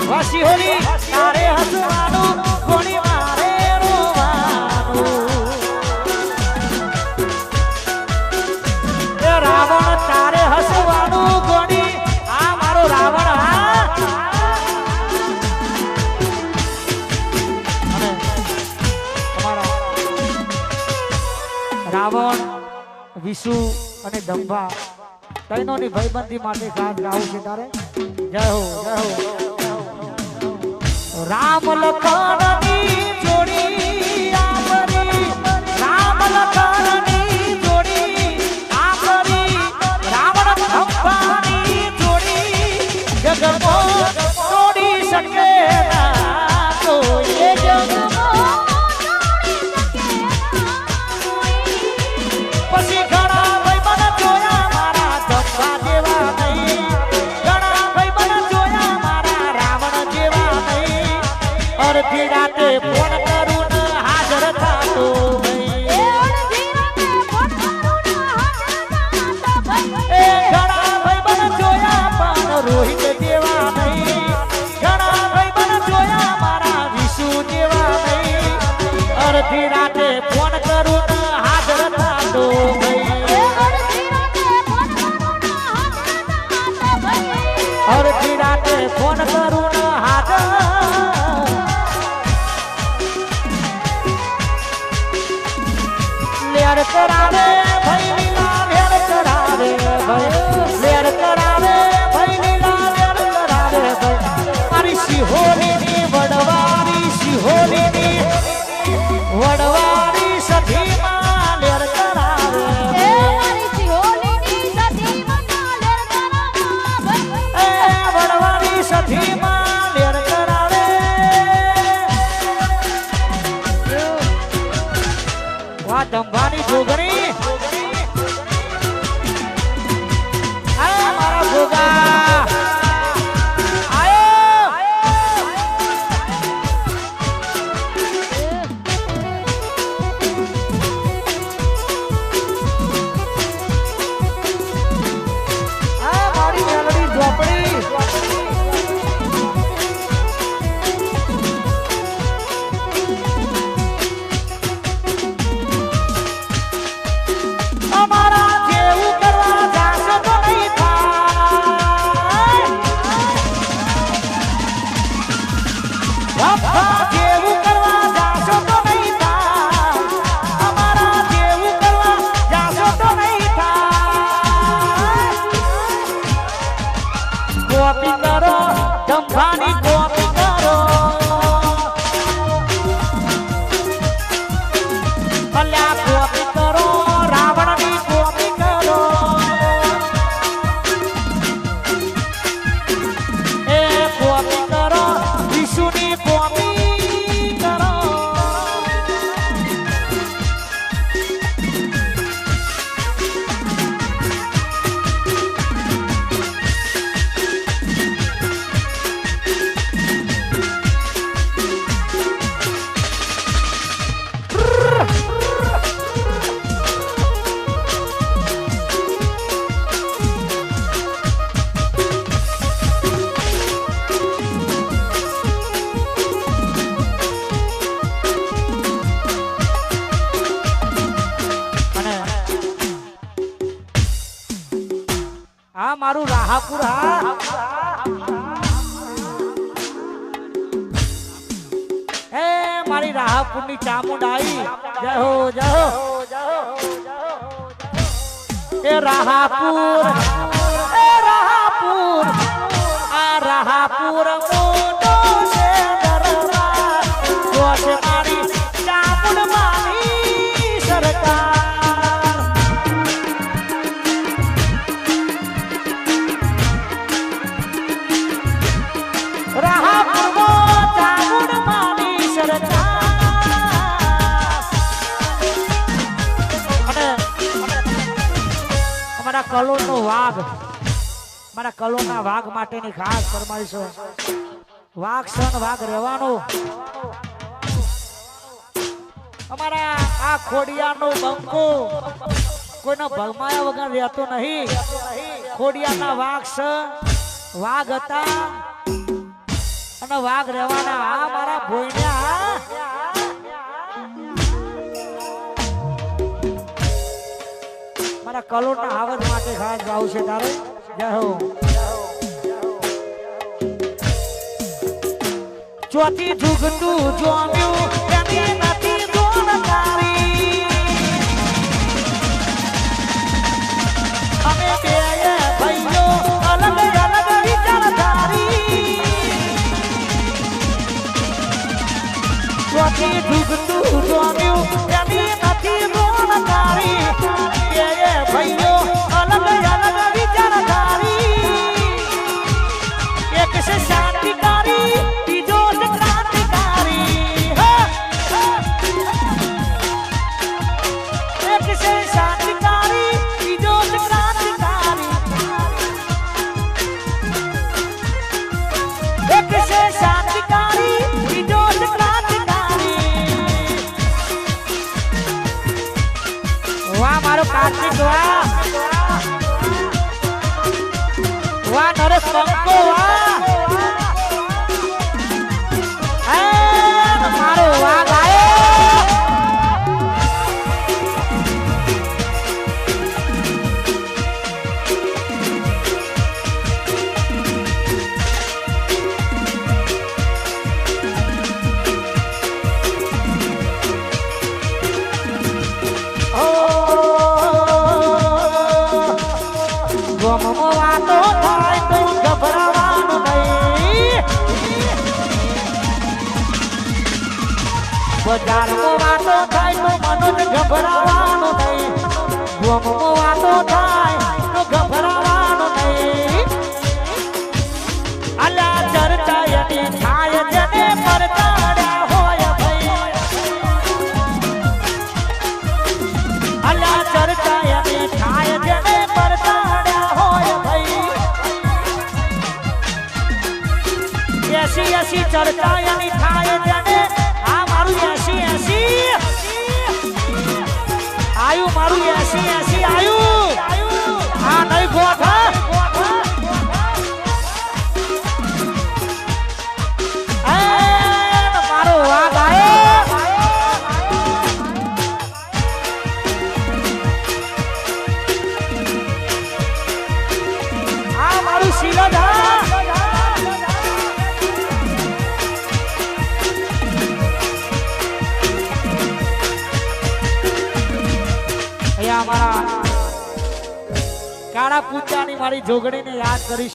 વાસી હોલી તારે હસવાનું કોણી મારે રોવાનું એ રાવણ તારે હસવાનું કોણી આ મારો રાવણ હા અને તમારા રાવણ વિશુ અને દંભા તૈનોની ભાઈબંધી માટે ખાસ ગાવું છે તારે જય હો રામ લખનની જોડી આમરી રામ લખનની જોડી આમરી રાવણ ધંભાની જોડી જગમો તોડી શકે ના કોઈ જગમો પછી ઘણા ભાઈ મને જોયા મારા ધંભા જેવા નહીં ઘણા ભાઈ મને જોયા મારા રાવણ જેવા નહીં અડધી રાતે ફોન કરું ને હાજર થાતો એ ઘણા ભાઈ મને જોયા પણ રોહિત જેવા નહીં ઘણા ભાઈ મને જોયા મારા વિશુ જેવા નહીં અડધી રાતે ફોન કરું ને હાજર થાતો અડધી રાતે ફોન કરું ને હાજર લેર કરાવે ભાઈ લીલા લેર કરાવે ભાઈ લેર કરાવે ભાઈ લીલા લેર કરાવે ભાઈ મારી સિહોલીની વડવારી સિહોલીની વડવારી સખીમાં લેર કરાવે એ મારી સિહોલીની સખીમાં લેર કરાવે એ વડવારી સખીમાં લેર કરાવે વા ધંભાની જોગણી આ મારા ભોગા આયો આ મારી મેલડી ઝોપડી અમારા જેવું કરવા જાશો તો નહીં થાય બાપા જેવું કરવા જાશો તો નહીં થાય અમારા જેવું કરવા જાશો તો નહીં થાય કોપી કરો ધંભાની કોપી કરો ભલ્યા કોપી કરો રાવણની કોપી કરો એ કોપી કરો વિશુની કોપી કરો અને આ મારું રાહાપુર હા એ મારી રાહાપુરની ચામુંડાઈ જય હો એ રાહાપુર આ રાહાપુર મોટો છે દરબાર તો છે મારી ચામુંડમાની સરકાર રાહાપુરમાં ચામુંડમાની સરકાર અને અમારા કલોલનો વાઘ મારા કલોલના વાઘ માટેની ખાસ ફરમાઈશ વાઘ સન વાઘ રહેવાનો અમારા આ ખોડિયાનો બંકો કોઈનો ભલમાયા વગર રહેતો નહીં ખોડિયાના વાઘ છે વાઘ હતા અને વાઘ રહેવાના આ મારા ભોયના મારા કલોડના આવજ માટે ખાસ ગાવ છે તારે જય હો ચોથી જુગતું જોમ્યું એની નથી જોન તારી અમે બે ભાઈઓ અલગ અલગ વિચારધારી ચોથી જુગતું જોમ્યું એની નથી જોન તારી બે ભાઈઓ અલગ અલગ વિચારધારી એક છે શાંતિકારી બીજો છે ક્રાંતિકારી એક છે શાંતિકારી બીજો છે ક્રાંતિકારી એક છે શાંતિકારી બીજો છે ક્રાંતિકારી વાહ મારો કાર્તિક વાહ વાહ નરેશ કંકો વાહ મારો વાઘ વાતો થાય તો ગભરાવાનું નહીં બજારમાં વાતો થાય તો મનોજ ગભરાવાનું નહીં ગોમમાં વાતો થાય તો ગભરાવાનું નહીં અલ્યા ચર્ચા એની થાય જેને પરતાડ્યા હોય ભાઈ અલ્યા ચર્ચા એની થાય જેને પરતાડ્યા હોય ભાઈ એસી એસી ચર્ચા એની થાય જેને આ મારું એસી એસી આયુ મારું એસી એસી આયુ આ નહીં ગોઠ મારો વાઘ આયો આ મારું શિલદ અમારા કાળા પૂજાની મારી જોગણીને યાદ કરીશ.